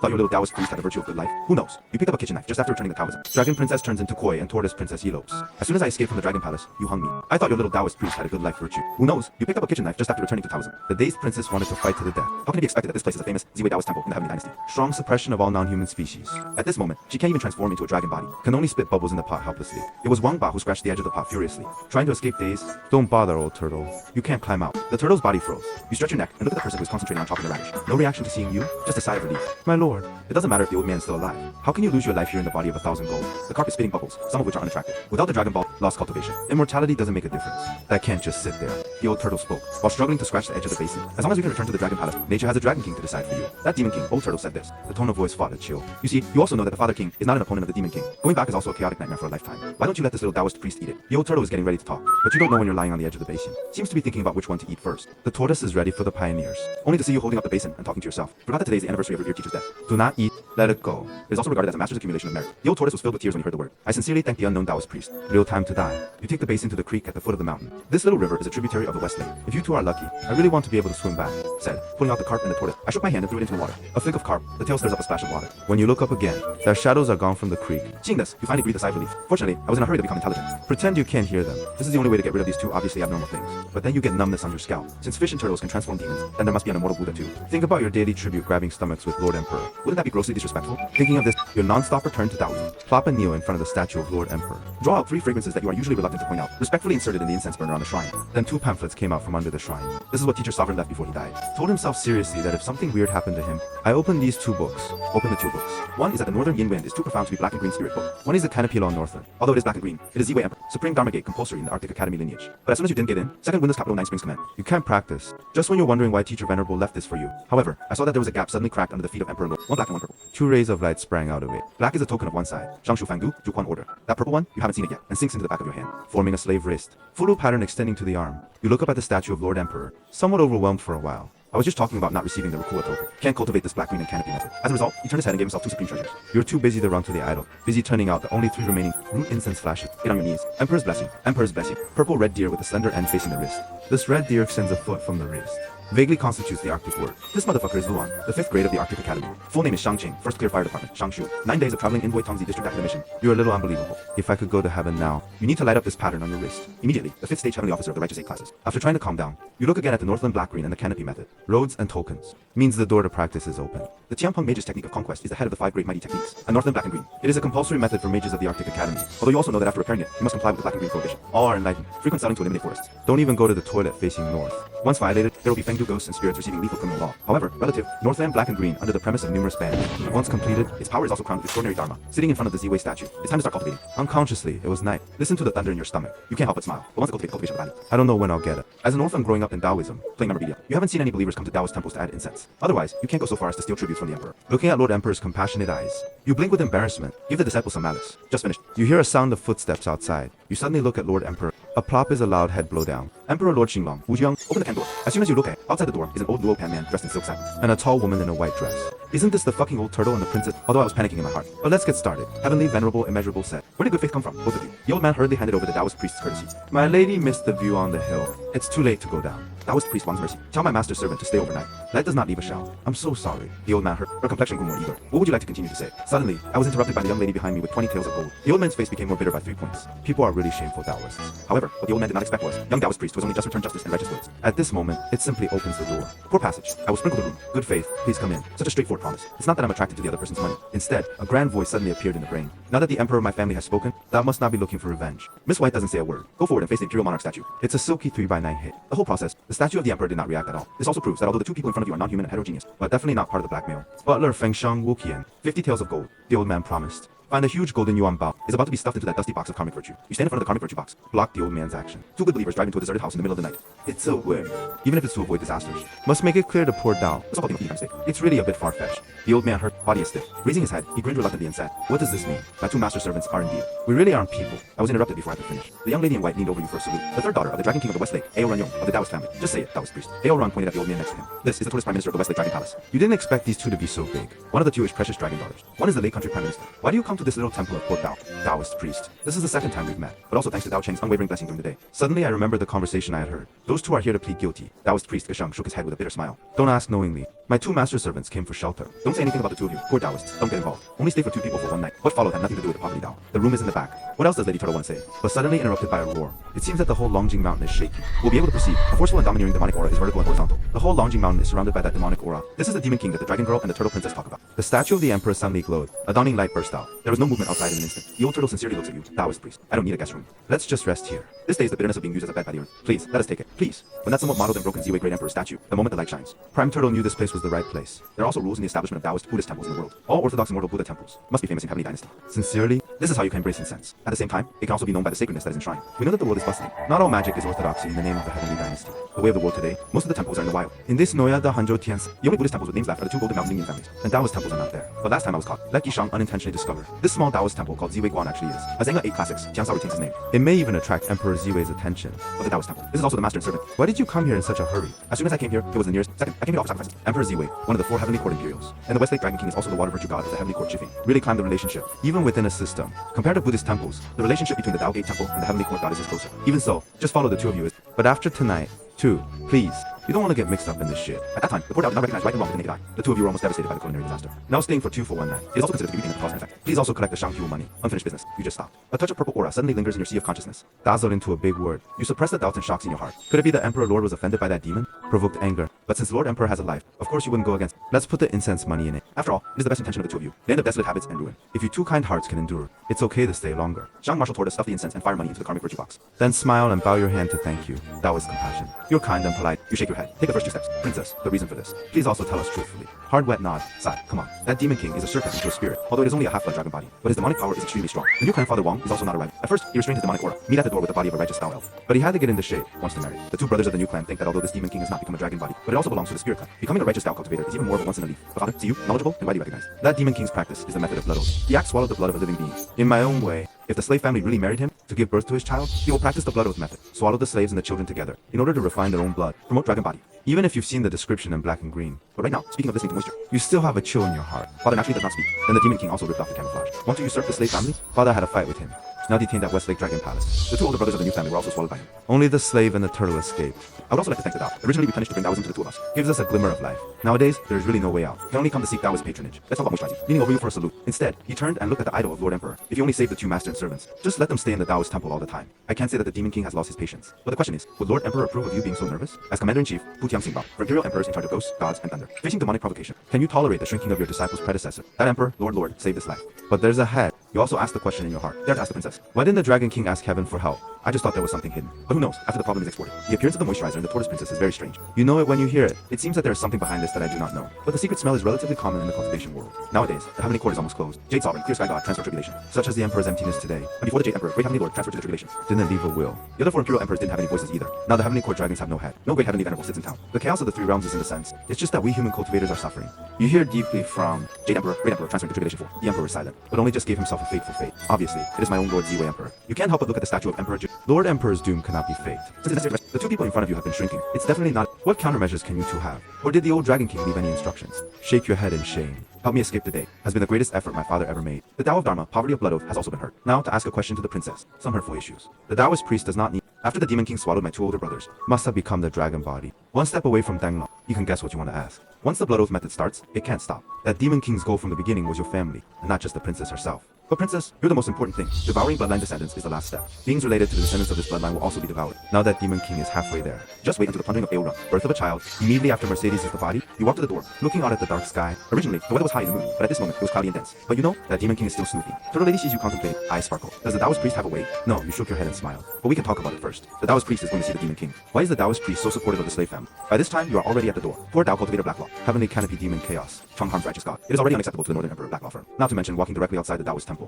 Thought your little Taoist priest had the virtue of good life? Who knows? You picked up a kitchen knife just after returning the Taoism. Dragon princess turns into koi and tortoise princess elopes. As soon as I escaped from the dragon palace, you hung me. I thought your little Taoist priest had a good life virtue. Who knows? You picked up a kitchen knife just after returning to Taoism. The dazed princess wanted to fight to the death. How can it be expected that this place is a famous Ziwei Taoist temple in the Heavenly Dynasty? Strong suppression of all non-human species. At this moment, she can't even transform into a dragon body. Can only spit bubbles in the pot helplessly. It was Wang Ba who scratched the edge of the pot furiously, trying to escape daze. Don't bother, old turtle. You can't climb out. The turtle's body froze. You stretch your neck and look at the person who is concentrating on chopping the radish. No reaction to seeing you, just a sigh of relief. My lord, it doesn't matter if the old man is still alive. How can you lose your life here in the body of 1,000 gold? The carp is spitting bubbles, some of which are unattractive. Without the dragon ball, lost cultivation. Immortality doesn't make a difference. That can't just sit there. The old turtle spoke, while struggling to scratch the edge of the basin. As long as we can return to the dragon palace, nature has a dragon king to decide for you. That demon king, old turtle, said this. The tone of voice fought a chill. You see, you also know that the father king is not an opponent of the demon king. Going back is also a chaotic nightmare for a lifetime. Why don't you let this little Taoist priest eat it? The old turtle is getting ready to talk, but you don't know when you're lying on the edge of the basin. Seems to be thinking about which one to eat first. The tortoise is ready for the pioneers, only to see you holding up the basin and talking to yourself. Forgot that today is the anniversary of your teacher's death. Do not eat, let it go. It is also regarded as a master's accumulation of merit. The old tortoise was filled with tears when he heard the word. I sincerely thank the unknown Taoist priest. Real time to die. You take the basin to the creek at the foot of the mountain. This little river is a tributary of the West Lake. If you two are lucky, I really want to be able to swim back, said, pulling out the carp and the tortoise. I shook my hand and threw it into the water. A flick of carp, the tail stirs up a splash of water. When you look up again, their shadows are gone from the creek. Seeing this, you finally breathe a sigh of relief. Fortunately, I was in a hurry to become intelligent. Pretend you can't hear them. This is the only way to get rid of these two obviously abnormal things. But then you get numbness on your scalp. Since fish and turtles can transform demons, then there must be an immortal Buddha too. Think about your daily tribute grabbing stomachs with Lord Emperor. Wouldn't that be grossly disrespectful? Thinking of this, your non-stop return to Taoism. Plop and kneel in front of the statue of Lord Emperor. Draw out 3 fragrances that you are usually reluctant to point out, respectfully inserted in the incense burner on the shrine. Then 2 pamphlets came out from under the shrine. This is what Teacher Sovereign left before he died. Told himself seriously that if something weird happened to him, I opened these 2 books. Open the 2 books. One is that the Northern Yin Wind is too profound to be black and green spirit book. One is the Canopy Law Northern. Although it is black and green, it is Ziwei Emperor, Supreme Dharma Gate compulsory in the Arctic Academy lineage. But as soon as you didn't get in, second Windless Capital 9 Springs command. You can't practice. Just when you're wondering why Teacher Venerable left this for you. However, I saw that there was a gap suddenly cracked under the feet of Emperor Lord. 1 black and 1 purple. 2 rays of light sprang out of it. Black is a token of one side. Shangshu Fangdu, Juquan order. That purple one, you haven't seen it yet, and sinks into the back of your hand, forming a slave wrist. Furu pattern extending to the arm. You look up at the statue of Lord Emperor, somewhat overwhelmed for a while. I was just talking about not receiving the Rukua token. Can't cultivate this black green and canopy method. As a result, he turned his head and gave himself 2 supreme treasures. You're too busy to run to the idol. Busy turning out the only 3 remaining root incense flashes. Get on your knees. Emperor's blessing. Emperor's blessing. Purple red deer with a slender end facing the wrist. This red deer extends a foot from the wrist. Vaguely constitutes the Arctic word. This motherfucker is Luan, the 5th grade of the Arctic Academy. Full name is Shang Qing, 1st Clear Fire Department, Shangshu. 9 days of traveling Invoy Tongzi District Academician. You're a little unbelievable. If I could go to heaven now, you need to light up this pattern on your wrist. Immediately, the 5th stage heavenly officer of the Righteous 8 classes. After trying to calm down, you look again at the Northland Black Green and the Canopy method. Roads and tokens. Means the door to practice is open. The Tianpeng Mage's technique of conquest is the head of the 5 great mighty techniques. And Northland Black and Green. It is a compulsory method for mages of the Arctic Academy. Although you also know that after repairing it, you must comply with the black and green prohibition. All are enlightened. Frequent selling to eliminate forests. Don't even go to the toilet facing north. Once violated, there will be Fengdu ghosts and spirits receiving lethal criminal law. However, relative, Northland Black and Green under the premise of numerous bans. Once completed, its power is also crowned with extraordinary dharma. Sitting in front of the Ziwei statue, it's time to start cultivating. Unconsciously, it was night. Listen to the thunder in your stomach. You can't help but smile. But once the cultivation of the valley. I don't know when I'll get it. As an orphan growing up in Taoism, playing memorabilia, you haven't seen any believers come to Taoist temples to add incense. Otherwise, you can't go so far as to steal tributes from the Emperor. Looking at Lord Emperor's compassionate eyes, you blink with embarrassment. Give the disciple some malice. Just finished. You hear a sound of footsteps outside. You suddenly look at Lord Emperor. A plop is a loud head blow down. Emperor Lord Xinglong, Wu Jiang, open the tent door. As soon as you look at it, outside the door is an old Luo Pan man dressed in silk satin, and a tall woman in a white dress. Isn't this the fucking old turtle and the princess? Although I was panicking in my heart. But let's get started. Heavenly, venerable, immeasurable said. Where did good faith come from, both of you? The old man hurriedly handed over the Taoist priest's courtesy. My lady missed the view on the hill. It's too late to go down. Taoist priest Wang's mercy. Tell my master servant to stay overnight. Light does not leave a shell. I'm so sorry. The old man heard. Her complexion grew more eager. What would you like to continue to say? Suddenly, I was interrupted by the young lady behind me with 20 tails of gold. The old man's face became more bitter by 3 points. People are really shameful Taoists. However, what the old man did not expect was young Taoist priest who has only just returned justice and righteous words. At this moment, it simply opens the door. Poor passage. I will sprinkle the room. Good faith, please come in. Such a straightforward promise. It's not that I'm attracted to the other person's money. Instead, a grand voice suddenly appeared in the brain. Now that the emperor of my family has spoken, thou must not be looking for revenge. Miss White doesn't say a word. Go forward and face the imperial monarch statue. It's a silky 3x9 hit. The whole process, the statue of the emperor did not react at all. This also proves that although the 2 people in front of you are non-human and heterogeneous, but definitely not part of the blackmail. Butler Fengshang Wuqian, 50 taels of gold. The old man promised. Find a huge golden yuan bao is about to be stuffed into that dusty box of karmic virtue. You stand in front of the karmic virtue box, block the old man's action. 2 good believers drive into a deserted house in the middle of the night. It's a whim. Even if it's to avoid disasters. Must make it clear to poor Dao. Let's all think of mistake. It's really a bit far-fetched. The old man heard, body is stiff. Raising his head, he grinned reluctantly and said, what does this mean? My 2 master servants are indeed. We really aren't people. I was interrupted before I could finish. The young lady in white leaned over you for a salute. The 3rd daughter of the Dragon King of the West Lake, Ao Ranyong, of the Taoist family. Just say it, Taoist priest. Ao Ran pointed at the old man next to him. This is the Taoist Prime Minister of the West Lake Dragon Palace. You didn't expect these 2 to be so big. One of the 2 is precious dragon daughters. One is the late country Prime Minister. Why do you come to this little temple of poor Dao? Taoist priest. This is the 2nd time we've met, but also thanks to Dao Cheng's unwavering blessing during the day. Suddenly I remembered the conversation I had heard. Those 2 are here to plead guilty. Taoist priest Gashang shook his head with a bitter smile. Don't ask knowingly. My two master servants came for shelter. Don't say anything about the two of you. Poor Taoists. Don't get involved. Only stay for two people for one night. What followed had nothing to do with the poverty Tao. The room is in the back. What else does Lady Turtle want to say? But suddenly interrupted by a roar. It seems that the whole Longjing Mountain is shaking. We'll be able to perceive. A forceful and domineering demonic aura is vertical and horizontal. The whole Longjing Mountain is surrounded by that demonic aura. This is the Demon King that the Dragon Girl and the Turtle Princess talk about. The statue of the Emperor suddenly glowed. A dawning light burst out. There was no movement outside in an instant. The old turtle sincerely looks at you, Taoist priest. I don't need a guest room. Let's just rest here. This day is the bitterness of being used as a bed by the earth. Please, let us take it. Please. When that somewhat modeled and broken Z-Way Great Emperor statue, the moment the light shines. Prime Turtle knew this place was the right place. There are also rules in the establishment of Taoist Buddhist temples in the world. All Orthodox immortal Buddha temples must be famous in Heavenly Dynasty. Sincerely, this is how you can embrace incense. At the same time, it can also be known by the sacredness that is enshrined. We know that the world is bustling. Not all magic is orthodoxy in the name of the Heavenly Dynasty. The way of the world today, most of the temples are in the wild. In this Noya da Hanzhou Tianzi, the only Buddhist temples with names left are the two Golden Mountain Indian families, and Taoist temples are not there. But last time I was caught, let Shang unintentionally discovered this small Taoist temple called Ziwei Guan actually is. As Zenga 8 classics, Jiangshao retains his name. It may even attract Emperor Ziwei's attention. But the Taoist temple. This is also the master and servant. Why did you come here in such a hurry? As soon as I came here, it was the nearest. Second, I came here to offer sacrifices. Emperor Ziwei, one of the 4 Heavenly Court Imperials. And the Westlake Dragon King is also the water virtue god of the Heavenly Court Chifeng. Really climbed the relationship. Even within a system. Compared to Buddhist temples, the relationship between the Tao Gate Temple and the Heavenly Court goddess is closer. Even so, just follow the two of you. But after tonight, too, please. You don't want to get mixed up in this shit. At that time, the poor Tao did not recognize right and wrong with the naked eye. The two of you were almost devastated by the culinary disaster. Now staying for 2 for 1 night. It is also considered to be weeping at the cause and effect. Please also collect the Shang money. Unfinished business. You just stopped. A touch of purple aura suddenly lingers in your sea of consciousness. Dazzled into a big word. You suppress the doubts and shocks in your heart. Could it be the Emperor Lord was offended by that demon? Provoked anger. But since Lord Emperor has a life, of course you wouldn't go against. Let's put the incense money in it. After all, it is the best intention of the two of you. The end of desolate habits and ruin. If you two kind hearts can endure, it's okay to stay longer. Shang marshaled toward us, stuff the incense and fire money into the karmic virtue box. Then smile and bow your hand to thank you. That was compassion. You're kind and polite. You shake your head. Take the first 2 steps. Princess, the reason for this. Please also tell us truthfully. Hard wet nod. Sigh. Come on. That Demon King is a serpent into a spirit, although it is only a half-blood dragon body. But his demonic power is extremely strong. The new grandfather Wang is also not arrived. At first, he restrained his demonic aura. Meet at the door with the body of a righteous Tao elf. But he had to get into shape once to marry. The 2 brothers of the new clan think that although this Demon King has not become a dragon body, but it also belongs to the spirit clan. Becoming a righteous Tao cultivator is even more of a once in a leaf. But father, see you, knowledgeable and widely recognized. That Demon King's practice is the method of blood oath. The axe swallowed the blood of a living being. In my own way, if the slave family really married him to give birth to his child, he will practice the blood oath method. Swallow the slaves and the children together in order to refine their own blood. Promote dragon body. Even if you've seen the description in black and green. But right now, speaking of listening to moisture, you still have a chill in your heart. Father naturally does not speak. Then the Demon King also ripped off the camouflage. Want to usurp the slave family? Father had a fight with him. Now detained at Westlake Dragon Palace. The 2 older brothers of the new family were also swallowed by him. Only the slave and the turtle escaped. I would also like to thank the Tao, originally replenished to bring Taoism to the 2 of us. Gives us a glimmer of life. Nowadays, there is really no way out. You can only come to seek Taoist patronage. Let's talk about moisturizing. Leaning over you for a salute. Instead, he turned and looked at the idol of Lord Emperor. If you only save the 2 master and servants, just let them stay in the Taoist temple all the time. I can't say that the Demon King has lost his patience. But the question is, would Lord Emperor approve of you being so nervous? As Commander-in-Chief, Putiang Xingbao, for Imperial Emperors in charge of ghosts, gods, and thunder. Facing demonic provocation, can you tolerate the shrinking of your disciple's predecessor? That Emperor, Lord, saved his life. But there's a head. You also ask the question in your heart. Dare to ask the princess. Why didn't the Dragon King ask heaven for help? I just thought there was something hidden. But who knows, after the problem is exported. The appearance of the moisturizer in the tortoise princess is very strange. You know it when you hear it. It seems that there is something behind this that I do not know. But the secret smell is relatively common in the cultivation world. Nowadays, the Heavenly Court is almost closed. Jade Sovereign, Clear Sky God, transfer tribulation. Such as the Emperor's emptiness today. And before the Jade Emperor, Great Heavenly Lord transferred to the tribulation. Didn't leave a will. The other 4 Imperial Emperors didn't have any voices either. Now the Heavenly Court dragons have no head. No Great Heavenly Venerable sits in town. The chaos of the 3 realms is in the sense. It's just that we human cultivators are suffering. You hear deeply from Jade Emperor, Great Emperor transferring to tribulation 4. The Emperor is silent, but only just gave himself a fateful fate. Obviously, it is my own Lord Ziwei Emperor. You can't help but look at the statue of Emperor Lord Emperor's doom cannot be faked. Since the 2 people in front of you have been shrinking, it's definitely not. What countermeasures can you 2 have? Or did the old Dragon King leave any instructions? Shake your head in shame. Help me escape the day has been the greatest effort my father ever made. The Tao of Dharma, poverty of blood oath, has also been heard. Now to ask a question to the princess. Some hurtful issues. The Taoist priest does not need. After the Demon King swallowed my 2 older brothers, must have become the dragon body. One step away from Danglong. You can guess what you want to ask. Once the blood oath method starts, it can't stop. That Demon King's goal from the beginning was your family, and not just the princess herself. But princess, you're the most important thing. Devouring bloodline descendants is the last step. Beings related to the descendants of this bloodline will also be devoured. Now that Demon King is halfway there. Just wait until the plundering of Aorun, birth of a child. Immediately after Mercedes is the body, you walk to the door, looking out at the dark sky. Originally, the weather was high in the moon, but at this moment, it was cloudy and dense. But you know, that Demon King is still snooping. Turtle Lady sees you contemplate, eyes sparkle. Does the Taoist priest have a way? No, you shook your head and smiled. But we can talk about it first. The Taoist priest is going to see the Demon King. Why is the Taoist priest so supportive of the slave family? By this time, you are already at the door. Poor Tao cultivator Blacklaw, Heavenly Canopy Demon Chaos, Chung Harm's righteous god. It is already unacceptable to the Northern Emperor Blacklaw firm. Not to mention walking directly outside the Taoist temple.